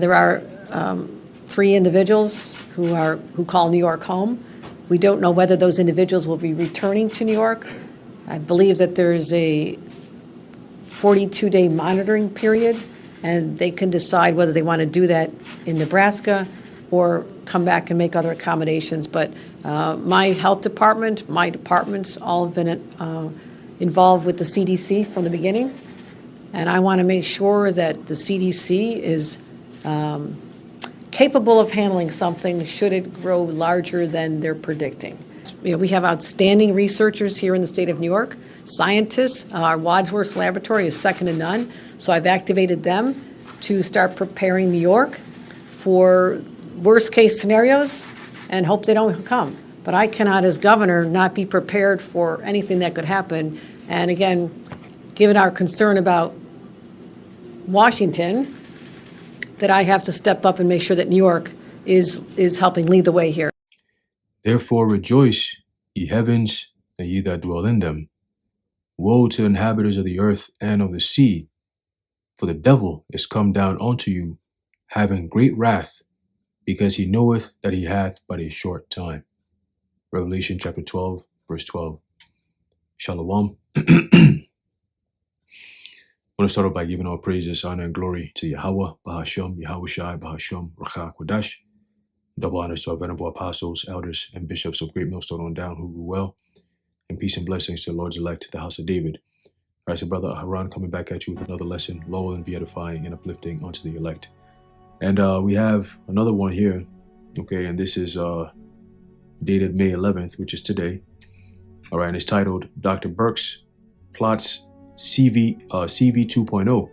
There are three individuals who call New York home. We don't know whether those individuals will be returning to New York. I believe that there's a 42-day monitoring period, and they can decide whether they want to do that in Nebraska or come back and make other accommodations. But my health department, my departments, all have been involved with the CDC from the beginning. And I want to make sure that the CDC is capable of handling something should it grow larger than they're predicting. You know, we have outstanding researchers here in the state of New York, scientists. Our Wadsworth Laboratory is second to none. So I've activated them to start preparing New York for worst case scenarios and hope they don't come. But I cannot, as governor, not be prepared for anything that could happen. And again, given our concern about Washington, that I have to step up and make sure that New York is helping lead the way here. Therefore rejoice, ye heavens, and ye that dwell in them. Woe to the inhabitants of the earth and of the sea, for the devil is come down unto you, having great wrath, because he knoweth that he hath but a short time. Revelation chapter 12, verse 12. Shalom. I want to start off by giving all praises, honor, and glory to Yahweh, Bahasham, Yahushai, Bahasham, Rachah, Kodash. Double honors to our venerable apostles, elders, and bishops of Great Millstone on down who rule well. And peace and blessings to the Lord's elect, the house of David. All right, so Brother Haran coming back at you with another lesson, loyal and be edifying and uplifting unto the elect. And we have another one here, okay, and this is dated May 11th, which is today. All right, and it's titled, Dr. Birx plots CV 2.0,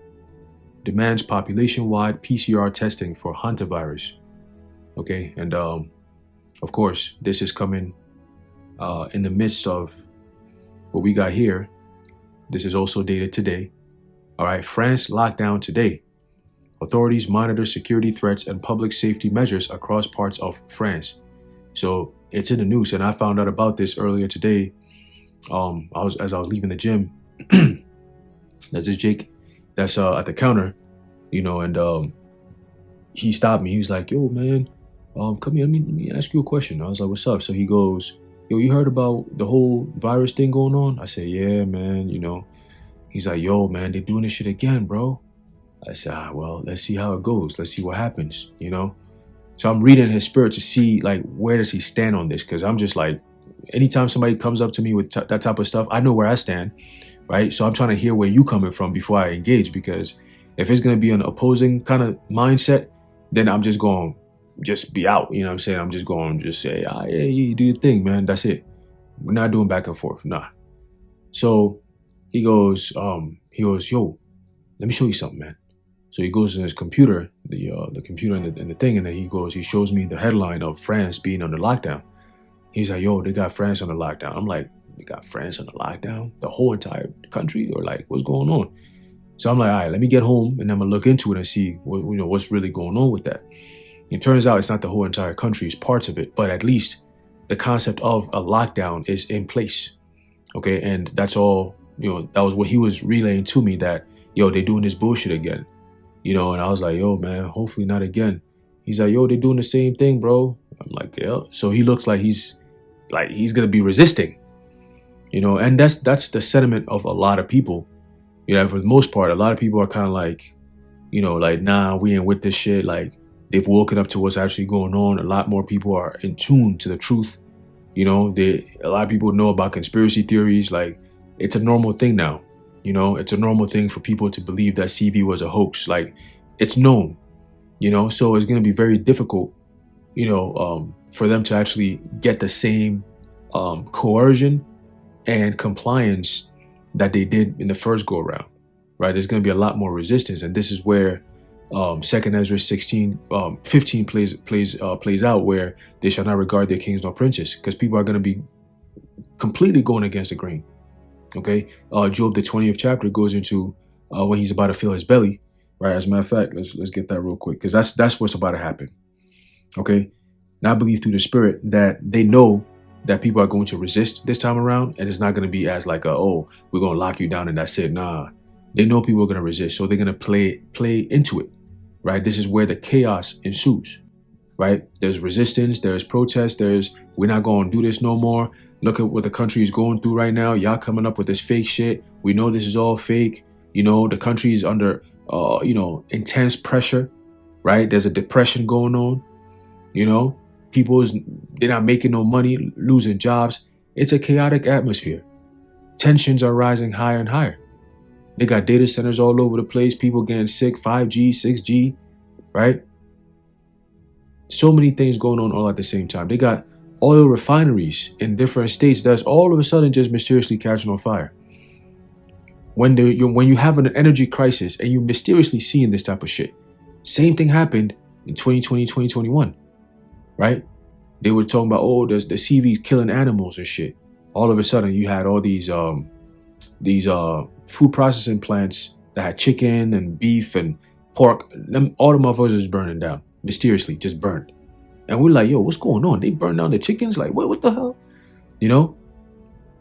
demands population-wide PCR testing for hantavirus. Okay, and of course, this is coming in the midst of what we got here. This is also dated today. All right, France lockdown today. Authorities monitor security threats and public safety measures across parts of France. So it's in the news, and I found out about this earlier today. As I was leaving the gym. There's this Jake that's at the counter, you know, and he stopped me. He was like, "Yo, man, come here. Let me ask you a question." I was like, "What's up?" So he goes, "Yo, you heard about the whole virus thing going on?" I said, "Yeah, man, you know." He's like, "Yo, man, they're doing this shit again, bro." I said, "Well, let's see how it goes. Let's see what happens, you know." So I'm reading his spirit to see, like, where does he stand on this? Because I'm just like, anytime somebody comes up to me with that type of stuff, I know where I stand, right? So I'm trying to hear where you coming from before I engage, because if it's going to be an opposing kind of mindset, then I'm just going to just be out. You know what I'm saying? I'm just going to just say, yeah, you do your thing, man. That's it. We're not doing back and forth. Nah. So he goes, "Yo, let me show you something, man." So he goes in his computer, the computer and the thing, and then he shows me the headline of France being under lockdown. He's like, "Yo, they got France under lockdown." I'm like, "They got France under lockdown? The whole entire country? Or like, what's going on?" So I'm like, "All right, let me get home and I'm gonna look into it and see what's really going on with that." It turns out it's not the whole entire country, it's parts of it, but at least the concept of a lockdown is in place. Okay, and that's all, that was what he was relaying to me, that, yo, they're doing this bullshit again. And I was like, "Yo, man, hopefully not again." He's like, "Yo, they're doing the same thing, bro." I'm like, "Yeah." So he looks like he's gonna be resisting, and that's the sentiment of a lot of people. For the most part, a lot of people are kind of like, like, nah, we ain't with this shit. Like, they've woken up to what's actually going on. A lot more people are in tune to the truth. A lot of people know about conspiracy theories. Like, it's a normal thing now. It's a normal thing for people to believe that CV was a hoax. Like, it's known, so it's going to be very difficult, for them to actually get the same coercion and compliance that they did in the first go around, right? There's going to be a lot more resistance. And this is where 2nd Ezra 15 plays out, where they shall not regard their kings nor princes, because people are going to be completely going against the grain. Okay, Job, the 20th chapter, goes into when he's about to fill his belly, right? As a matter of fact, let's get that real quick, because that's what's about to happen. Okay, now I believe through the Spirit that they know that people are going to resist this time around, and it's not going to be as like, "Oh, we're going to lock you down and that's it." Nah, they know people are going to resist, so they're going to play into it. right? This is where the chaos ensues, right? There's resistance, there's protest, we're not going to do this no more. Look at what the country is going through right now. Y'all coming up with this fake shit. We know this is all fake. The country is under, intense pressure, right? There's a depression going on. They're not making no money, losing jobs. It's a chaotic atmosphere. Tensions are rising higher and higher. They got data centers all over the place. People getting sick, 5G, 6G, right? So many things going on all at the same time. They got oil refineries in different states that's all of a sudden just mysteriously catching on fire. When you have an energy crisis and you mysteriously seeing this type of shit, same thing happened in 2020, 2021, right? They were talking about, the CV's killing animals and shit. All of a sudden, you had all these food processing plants that had chicken and beef and pork. All the motherfuckers is burning down, mysteriously, just burned. And we're like, yo, what's going on? They burned down the chickens? Like, what the hell?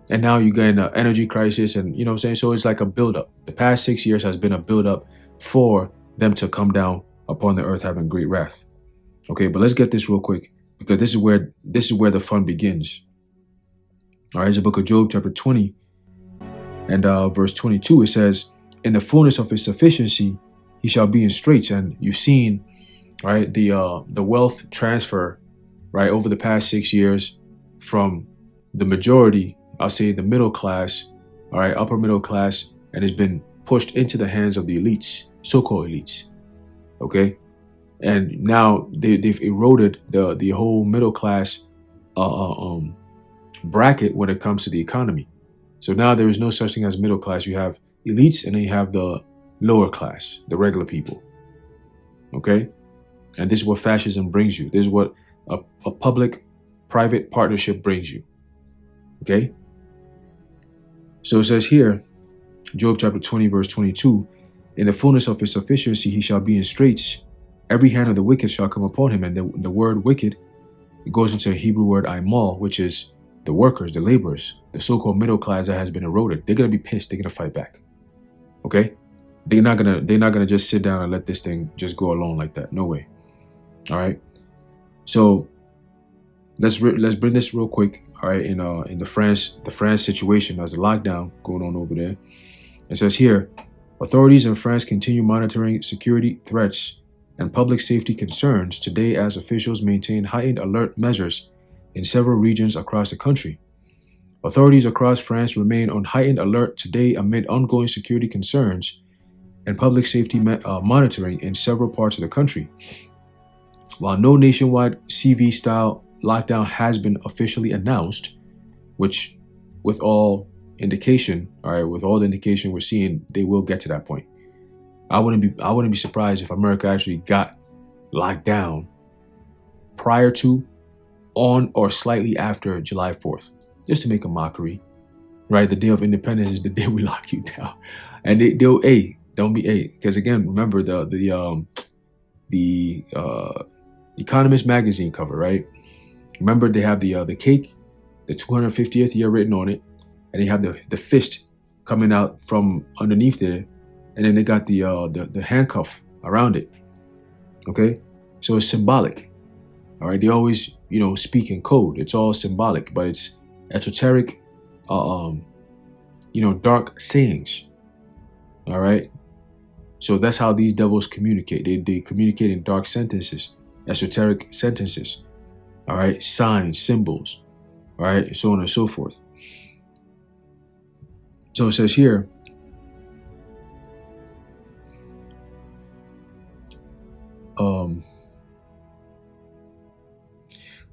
And now you're getting an energy crisis, and you know what I'm saying? So it's like a buildup. The past 6 years has been a buildup for them to come down upon the earth having great wrath. Okay, but let's get this real quick, because this is where the fun begins. All right, it's the book of Job, chapter 20, and verse 22. It says, "In the fullness of his sufficiency, he shall be in straits." And you've seen, right, the wealth transfer, right, over the past 6 years from the majority, I'll say the middle class, all right, upper middle class, and has been pushed into the hands of the elites, so-called elites. Okay, and now they've eroded the whole middle class bracket when it comes to the economy. So now there is no such thing as middle class. You have elites, and then you have the lower class, the regular people. Okay, and this is what fascism brings you. This is what a public-private partnership brings you. Okay, so it says here, Job chapter 20, verse 22, "In the fullness of his sufficiency he shall be in straits. Every hand of the wicked shall come upon him." And the word wicked, it goes into a Hebrew word aimal, which is the workers, the laborers, the so-called middle class that has been eroded. They're gonna be pissed. They're gonna fight back. Okay, they're not gonna just sit down and let this thing just go alone like that. No way. All right. So let's bring this real quick. All right, in the France situation, there's a lockdown going on over there. It says here, authorities in France continue monitoring security threats and public safety concerns today as officials maintain heightened alert measures in several regions across the country. Authorities across France remain on heightened alert today amid ongoing security concerns and public safety monitoring in several parts of the country. While no nationwide CV-style lockdown has been officially announced, which with all the indication we're seeing, they will get to that point. I wouldn't be surprised if America actually got locked down prior to, on, or slightly after July 4th, just to make a mockery, right? The day of independence is the day we lock you down. And because again, remember the Economist magazine cover, right? Remember they have the cake, the 250th year written on it, and they have the fist coming out from underneath there, and then they got the handcuff around it. Okay, so it's symbolic. All right, they always speak in code. It's all symbolic, but it's esoteric, dark sayings. All right, so that's how these devils communicate. They communicate in dark sentences, esoteric sentences. All right, signs, symbols, all right, so on and so forth. So it says here,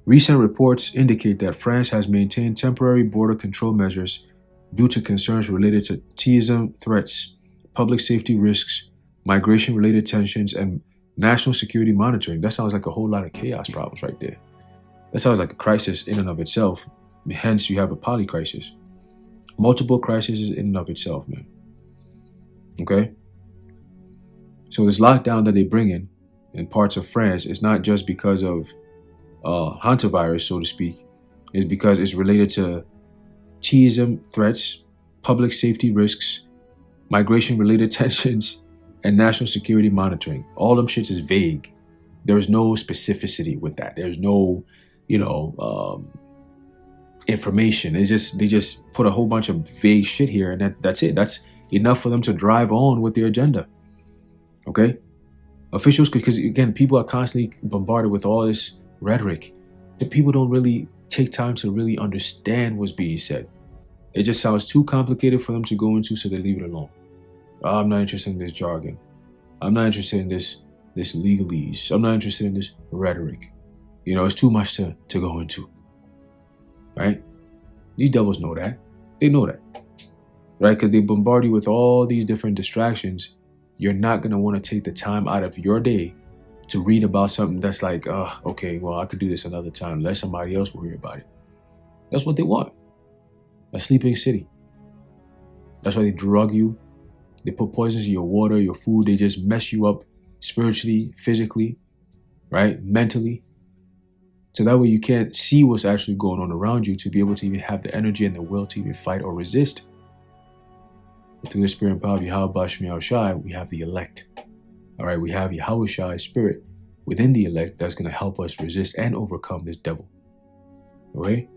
recent reports indicate that France has maintained temporary border control measures due to concerns related to terrorism threats, public safety risks, migration-related tensions, and national security monitoring. That sounds like a whole lot of chaos problems right there. That sounds like a crisis in and of itself. Hence, you have a polycrisis. Multiple crises in and of itself, man. Okay? So this lockdown that they bring in parts of France is not just because of hantavirus, so to speak. It's because it's related to terrorism threats, public safety risks, migration-related tensions, and national security monitoring. All them shits is vague. There's no specificity with that. There's no, information. They just put a whole bunch of vague shit here, and that's it. That's enough for them to drive on with their agenda. Okay? Officials, because again, people are constantly bombarded with all this rhetoric. The people don't really take time to really understand what's being said. It just sounds too complicated for them to go into, so they leave it alone. I'm not interested in this jargon. I'm not interested in this legalese. I'm not interested in this rhetoric. It's too much to go into. Right? These devils know that. They know that. Right? Because they bombard you with all these different distractions. You're not going to want to take the time out of your day to read about something that's like, okay, well, I could do this another time. Let somebody else worry about it. That's what they want. A sleeping city. That's why they drug you. They put poisons in your water, your food. They just mess you up spiritually, physically, right? Mentally. So that way you can't see what's actually going on around you to be able to even have the energy and the will to even fight or resist. But through the spirit and power of Yahweh Shai Shai, we have the elect. All right, we have Yahweh Shai's spirit within the elect that's going to help us resist and overcome this devil. All right?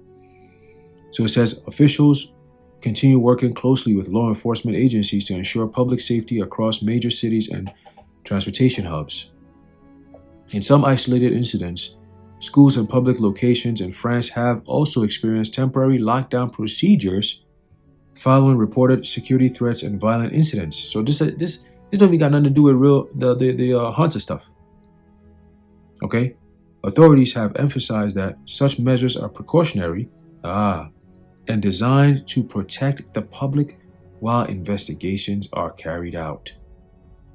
So it says, officials continue working closely with law enforcement agencies to ensure public safety across major cities and transportation hubs. In some isolated incidents, schools and public locations in France have also experienced temporary lockdown procedures following reported security threats and violent incidents. So this don't even got nothing to do with the Hunter stuff. Okay? Authorities have emphasized that such measures are precautionary and designed to protect the public while investigations are carried out.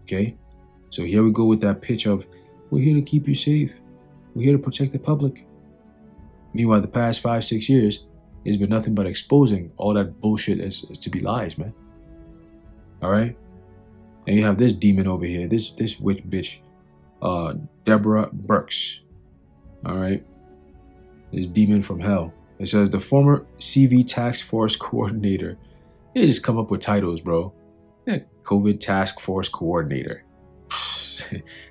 Okay? So here we go with that pitch of, we're here to keep you safe. We're here to protect the public. Meanwhile, the past 5-6 years, it's been nothing but exposing all that bullshit as to be lies, man. All right? And you have this demon over here, this witch bitch, Deborah Birx. All right? This demon from hell. It says the former CV task force coordinator. They just come up with titles, bro. Yeah, COVID task force coordinator.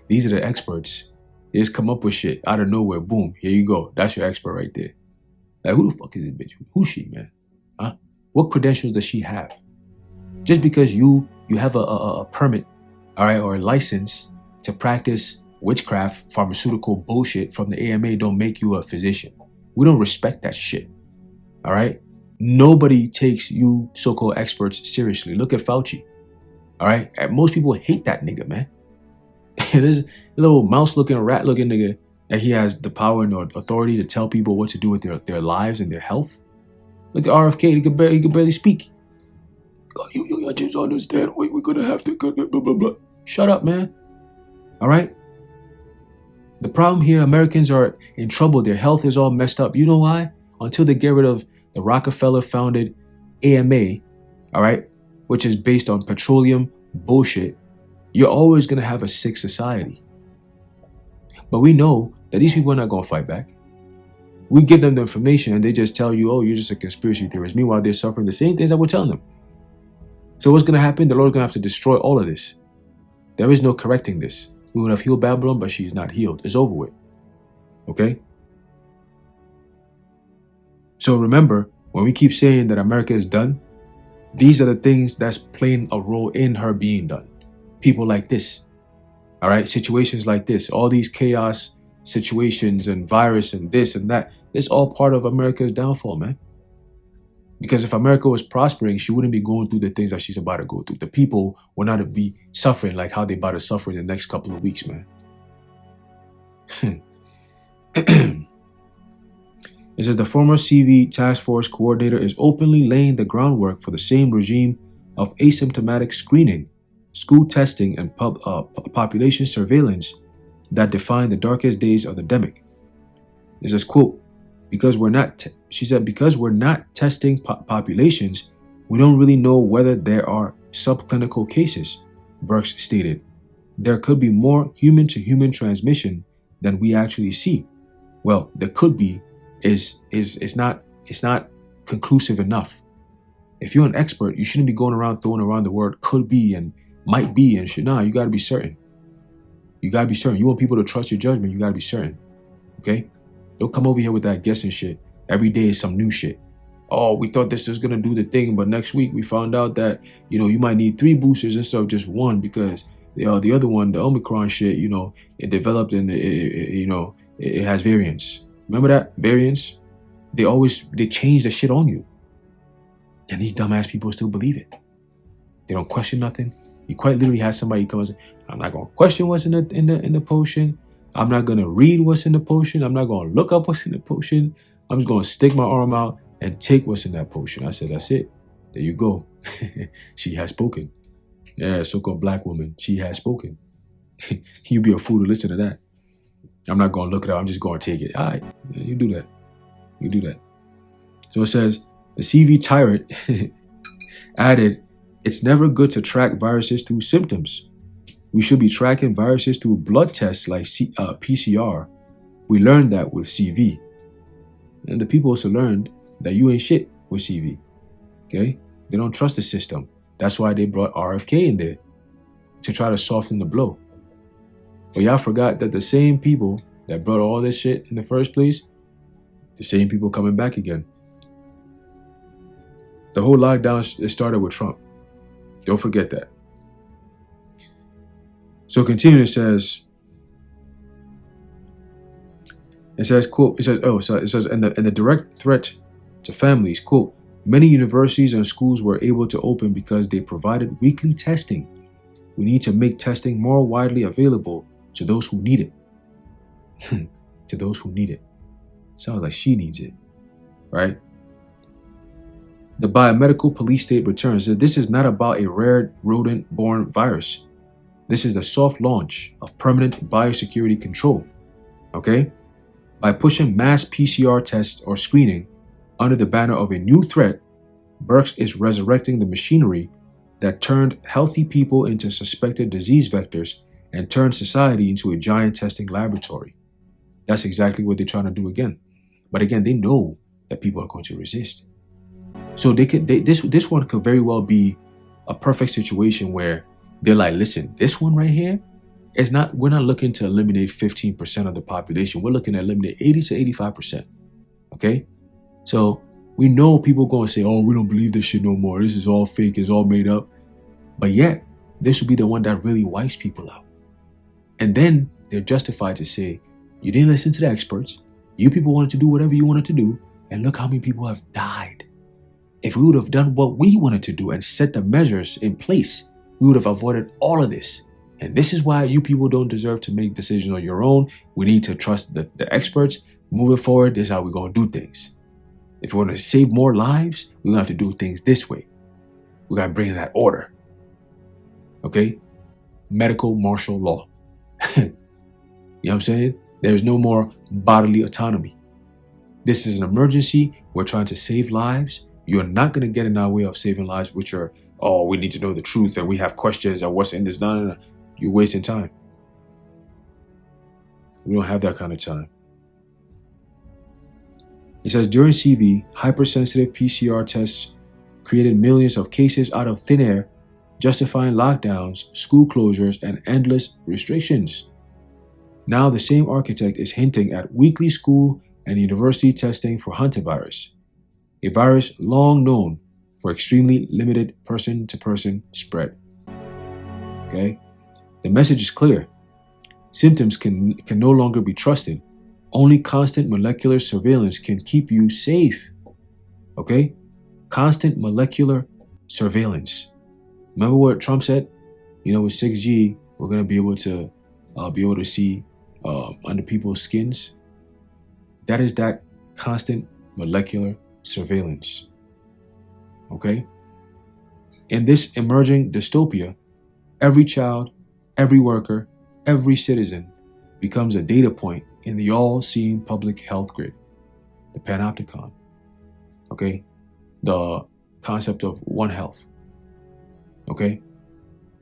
These are the experts. They just come up with shit out of nowhere. Boom, here you go. That's your expert right there. Like, who the fuck is this bitch? Who's she, man? Huh? What credentials does she have? Just because you have a permit, all right, or a license to practice witchcraft, pharmaceutical bullshit from the AMA don't make you a physician. We don't respect that shit, all right? Nobody takes you so-called experts seriously. Look at Fauci, all right? And most people hate that nigga, man. There's a little mouse-looking, rat-looking nigga, and he has the power and authority to tell people what to do with their lives and their health. Look at RFK, he could barely speak. Oh, you just understand. Wait, we're gonna have to blah, blah, blah, blah. Shut up, man. All right? The problem here, Americans are in trouble. Their health is all messed up. You know why? Until they get rid of the Rockefeller-founded AMA, all right, which is based on petroleum bullshit, you're always going to have a sick society. But we know that these people are not going to fight back. We give them the information and they just tell you, oh, you're just a conspiracy theorist. Meanwhile, they're suffering the same things that we're telling them. So what's going to happen? The Lord's going to have to destroy all of this. There is no correcting this. We would have healed Babylon, but she is not healed. It's over with. Okay? So remember, when we keep saying that America is done, these are the things that's playing a role in her being done. People like this. All right? Situations like this. All these chaos situations and virus and this and that. It's all part of America's downfall, man. Because if America was prospering, she wouldn't be going through the things that she's about to go through. The people would not be suffering like how they're about to suffer in the next couple of weeks, man. It says the former CV task force coordinator is openly laying the groundwork for the same regime of asymptomatic screening, school testing, and population surveillance that defined the darkest days of the pandemic. It says, quote, because we're not testing populations, we don't really know whether there are subclinical cases, Birx stated. There could be more human-to-human transmission than we actually see. Well, there could be is not conclusive enough. If you're an expert, you shouldn't be going around throwing around the word could be and might be and shit. Nah, you got to be certain. You got to be certain. You want people to trust your judgment, you got to be certain. Okay? Don't come over here with that guessing shit. Every day is some new shit. Oh, we thought this was going to do the thing, but next week we found out that, you might need 3 boosters instead of just 1 because the other one, the Omicron shit, it developed and it has variants. Remember that? Variants? They change the shit on you. And these dumbass people still believe it. They don't question nothing. You quite literally have somebody come and say, I'm not going to question what's in the potion. I'm not going to read what's in the potion. I'm not going to look up what's in the potion. I'm just going to stick my arm out and take what's in that potion. I said, that's it. There you go. She has spoken. Yeah, so-called black woman. She has spoken. You'd be a fool to listen to that. I'm not going to look it up. I'm just going to take it. All right. Yeah, you do that. You do that. So it says, the CV tyrant added, it's never good to track viruses through symptoms. We should be tracking viruses through blood tests like PCR. We learned that with CV. And the people also learned that you ain't shit with CV. Okay? They don't trust the system. That's why they brought RFK in there to try to soften the blow. But y'all forgot that the same people that brought all this shit in the first place, the same people coming back again. The whole lockdown, it started with Trump. Don't forget that. So continuing, it says, quote, and the direct threat to families, quote, many universities and schools were able to open because they provided weekly testing. We need to make testing more widely available to those who need it. To those who need it. Sounds like she needs it, right? The biomedical police state returns that this is not about a rare rodent-borne virus. This is the soft launch of permanent biosecurity control. Okay? By pushing mass PCR tests or screening under the banner of a new threat, Birx is resurrecting the machinery that turned healthy people into suspected disease vectors and turned society into a giant testing laboratory. That's exactly what they're trying to do again. But again, they know that people are going to resist. So this one could very well be a perfect situation where they're like, listen, this one right here we're not looking to eliminate 15% of the population. We're looking to eliminate 80 to 85%. Okay? So we know people going to say, oh, we don't believe this shit no more. This is all fake. It's all made up. But yet, this will be the one that really wipes people out. And then they're justified to say, you didn't listen to the experts. You people wanted to do whatever you wanted to do. And look how many people have died. If we would have done what we wanted to do and set the measures in place, we would have avoided all of this. And this is why you people don't deserve to make decisions on your own. We need to trust the experts. Moving forward, this is how we're going to do things. If we want to save more lives, we're going to have to do things this way. We got to bring in that order. Okay? Medical martial law. You know what I'm saying? There's no more bodily autonomy. This is an emergency. We're trying to save lives. You're not going to get in our way of saving lives, which are, oh, we need to know the truth and we have questions and what's in this. No. You're wasting time. We don't have that kind of time. It says, during CV, hypersensitive PCR tests created millions of cases out of thin air, justifying lockdowns, school closures, and endless restrictions. Now the same architect is hinting at weekly school and university testing for hantavirus, a virus long known for extremely limited person-to-person spread. Okay? The message is clear. Symptoms can no longer be trusted. Only constant molecular surveillance can keep you safe. Okay? Constant molecular surveillance. Remember what Trump said? With 6G, we're going to be able to see under people's skins. That is that constant molecular surveillance. Okay? In this emerging dystopia, every child, every worker, every citizen becomes a data point in the all-seeing public health grid, the panopticon. Okay? The concept of One Health. Okay?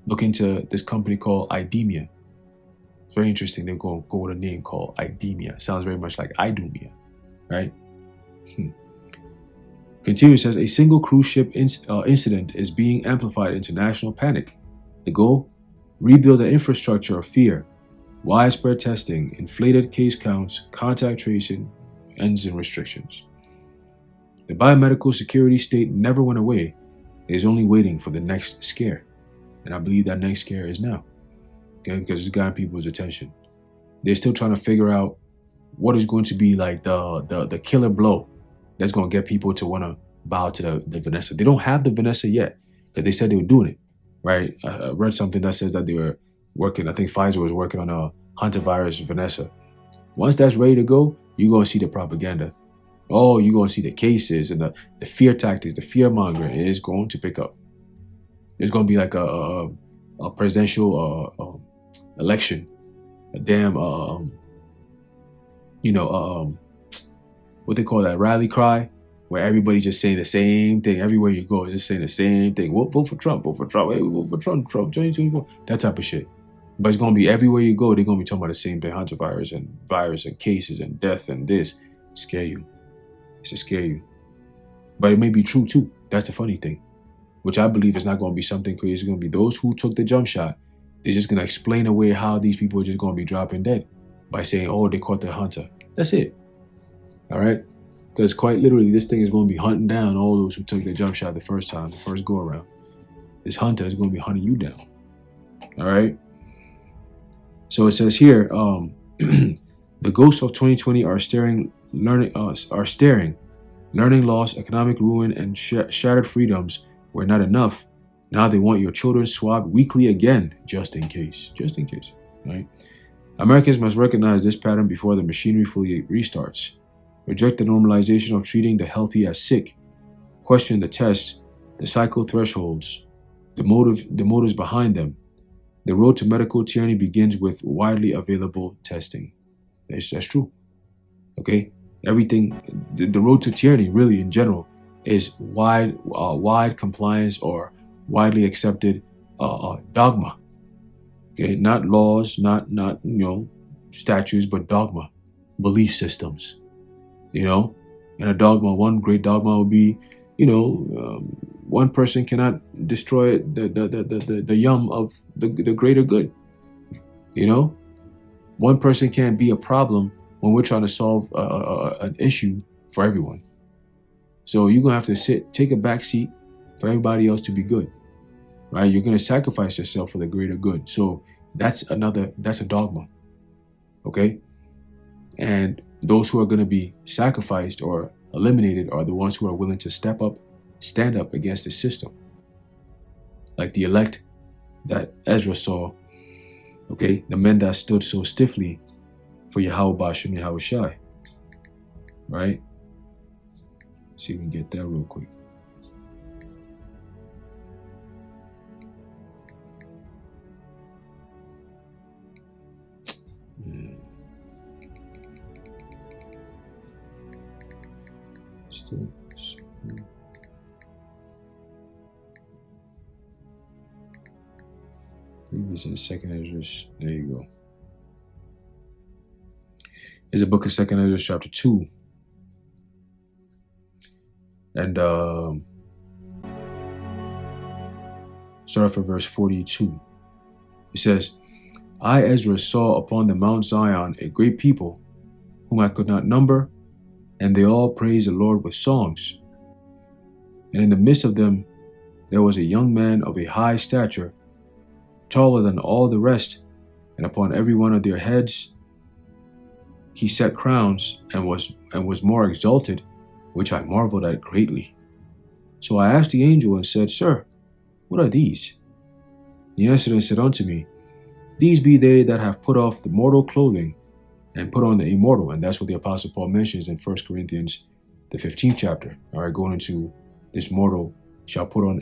Look into this company called IDEMIA. It's very interesting. They're going to go with a name called IDEMIA. Sounds very much like IDUMIA, right? Continue, says, a single cruise ship incident is being amplified into national panic. The goal? Rebuild the infrastructure of fear, widespread testing, inflated case counts, contact tracing, ends and restrictions. The biomedical security state never went away. It is only waiting for the next scare. And I believe that next scare is now. Okay, because it's gotten people's attention. They're still trying to figure out what is going to be like the killer blow that's going to get people to want to bow to the Vanessa. They don't have the Vanessa yet, because they said they were doing it, right? I read something that says that they were working, I think Pfizer was working on a hantavirus Vanessa. Once that's ready to go, you're going to see the propaganda. Oh, you're going to see the cases and the fear tactics, the fear mongering is going to pick up. There's going to be like a presidential election, a damn, what they call that, rally cry, where everybody just saying the same thing. Everywhere you go, just saying the same thing. Vote for Trump, vote for Trump, hey, vote for Trump, 2024, that type of shit. But it's going to be everywhere you go, they're going to be talking about the same thing, hantavirus and virus and cases and death and this. Scare you. It's to scare you. But it may be true too. That's the funny thing. Which I believe is not going to be something crazy. It's going to be those who took the jump shot. They're just going to explain away how these people are just going to be dropping dead by saying, oh, they caught the hunter. That's it. All right? Because quite literally, this thing is going to be hunting down all those who took the jump shot the first time, the first go around. This hunter is going to be hunting you down. All right? So it says here, the ghosts of 2020 are staring, learning loss, economic ruin, and shattered freedoms were not enough. Now they want your children swabbed weekly again, just in case, right? Americans must recognize this pattern before the machinery fully restarts. Reject the normalization of treating the healthy as sick. Question the tests, the cycle thresholds, the motives behind them. The road to medical tyranny begins with widely available testing. That's true. Okay? Everything, the road to tyranny, really, in general, is wide compliance or widely accepted dogma. Okay, not laws, not statutes, but dogma, belief systems. And a dogma, one great dogma would be, one person cannot destroy the yum of the greater good. One person can't be a problem when we're trying to solve an issue for everyone. So you're going to have to take a back seat for everybody else to be good, right? You're going to sacrifice yourself for the greater good. So that's a dogma, okay? And those who are going to be sacrificed or eliminated are the ones who are willing to stand up against the system. Like the elect that Ezra saw, okay? The men that stood so stiffly for Yahweh Ba'ashem Yahweh Shai, right? See if we can get that real quick. Previous in Second Ezra. There you go. It's a book of Second Ezra, chapter 2. And start off at verse 42. It says, I, Ezra, saw upon the Mount Zion a great people, whom I could not number, and they all praised the Lord with songs. And in the midst of them there was a young man of a high stature, taller than all the rest, and upon every one of their heads he set crowns, and was more exalted, which I marveled at greatly. So I asked the angel and said, Sir, what are these? He answered and said unto me, These be they that have put off the mortal clothing, and put on the immortal. And that's what the Apostle Paul mentions in 1 Corinthians, the 15th chapter. All right, going into this mortal shall put on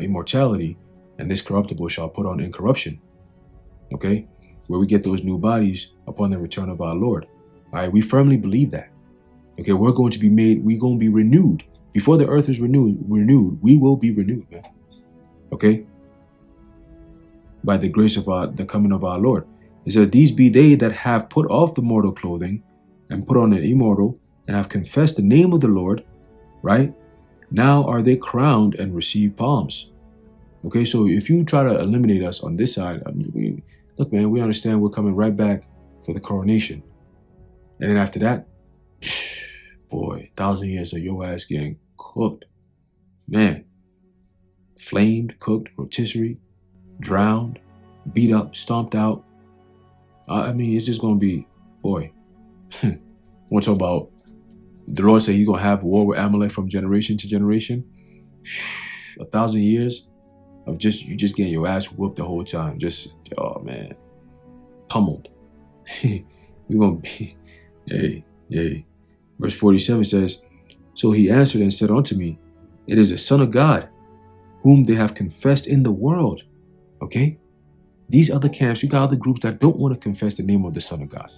immortality, and this corruptible shall put on incorruption. Okay, where we get those new bodies upon the return of our Lord. All right, we firmly believe that. Okay, we're going to be renewed. Before the earth is renewed, we will be renewed, man. Okay? By the grace of the coming of our Lord. It says, These be they that have put off the mortal clothing, and put on the immortal, and have confessed the name of the Lord, right? Now are they crowned and receive palms. Okay, so if you try to eliminate us on this side, look, man, we understand we're coming right back for the coronation. And then after that, boy, 1,000 years of your ass getting cooked. Man, flamed, cooked, rotisserie, drowned, beat up, stomped out. I mean, it's just going to be, boy. Want to talk about the Lord said he's going to have war with Amalek from generation to generation. 1,000 years of you just getting your ass whooped the whole time. Just, oh man, pummeled. We're going to be, hey. Verse 47 says, so he answered and said unto me, it is the Son of God, whom they have confessed in the world. Okay? These other camps, you got other groups that don't want to confess the name of the Son of God.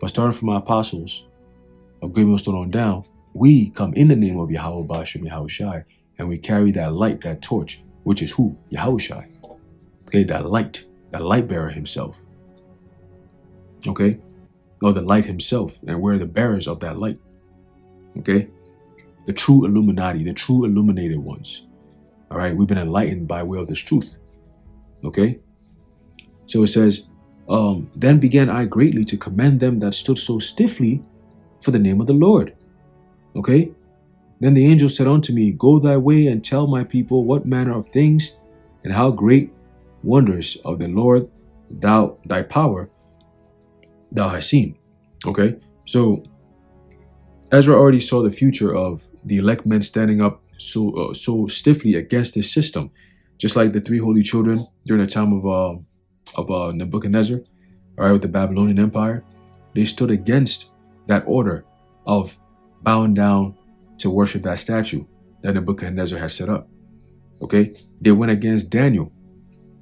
But starting from our apostles of Great Millstone on down, we come in the name of Yahweh Ba'ashem Yahushai, and we carry that light, that torch, which is who? Yahushai. Okay, that light bearer himself. Okay? Or the light himself, and we're the bearers of that light. Okay? The true Illuminati, the true illuminated ones. All right? We've been enlightened by way of this truth. Okay? So it says, then began I greatly to commend them that stood so stiffly for the name of the Lord. Okay? Then the angel said unto me, go thy way and tell my people what manner of things and how great wonders of the Lord thy power thou hast seen. Okay? So Ezra already saw the future of the elect men standing up so stiffly against this system, just like the three holy children during the time of Nebuchadnezzar, all right, with the Babylonian Empire. They stood against that order of bowing down to worship that statue that Nebuchadnezzar had set up. Okay, they went against Daniel.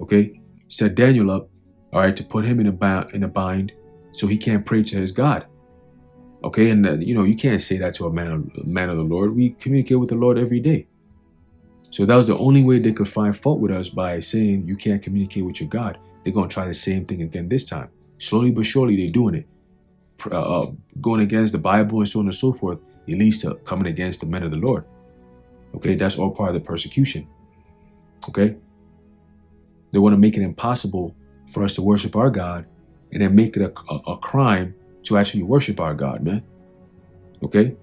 Okay, set Daniel up, all right, to put him in a bind so he can't pray to his God. Okay, and you can't say that to a man of the Lord. We communicate with the Lord every day. So that was the only way they could find fault with us, by saying you can't communicate with your God. They're going to try the same thing again this time. Slowly but surely, they're doing it. Going against the Bible and so on and so forth, it leads to coming against the men of the Lord. Okay, that's all part of the persecution. Okay, they want to make it impossible for us to worship our God, and then make it a crime to actually worship our God, man. Okay,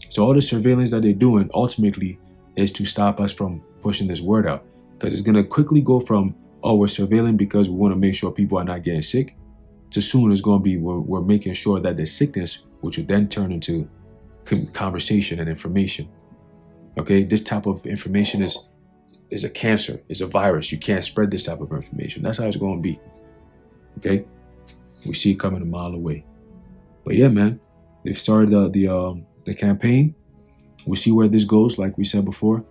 so all the surveillance that they're doing ultimately is to stop us from pushing this word out, because it's going to quickly go from, oh, we're surveilling because we want to make sure people are not getting sick, to soon it's going to be we're making sure that the sickness, which would then turn into conversation and information. Okay, this type of information is a cancer, is a virus. You can't spread this type of information. That's how it's going to be. Okay, we see it coming a mile away. But yeah, man, they've started the campaign. We see where this goes, like we said before,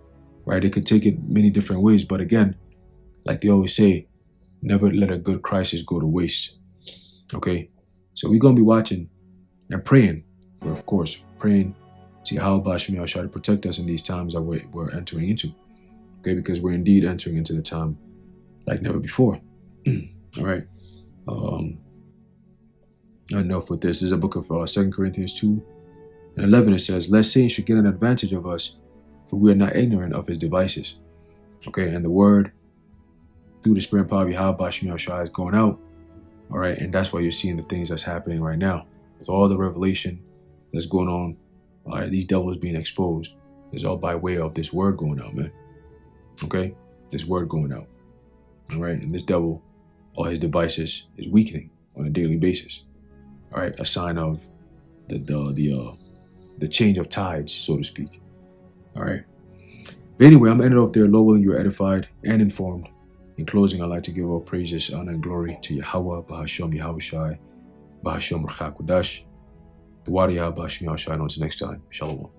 right? They could take it many different ways, but again, like they always say, never let a good crisis go to waste. Okay, so we're gonna be watching and praying, praying to Yahweh Ba'ashem Yahushai to protect us in these times that we're entering into. Okay, because we're indeed entering into the time like never before. All right. Enough with this. This is a book of 2 Corinthians 2:11. It says, lest Satan should get an advantage of us, for we are not ignorant of his devices. Okay, and the word through the spirit and power of Yahweh Ba'ashem Yahushai is going out. All right, and that's why you're seeing the things that's happening right now. With all the revelation that's going on, all right, these devils being exposed, is all by way of this word going out, man. Okay, this word going out. All right, and this devil, all his devices, is weakening on a daily basis. All right, a sign of the change of tides, so to speak. All right. But anyway, I'm ending off there. Lord willing, you are edified and informed. In closing, I'd like to give all praises, honor, and glory to Yahweh, Ba'ashem Yahushai, Ba'ashem Ruach HaKodesh, the Wadi Yahweh Ba'ashem Yahushai. Until next time, Shalom.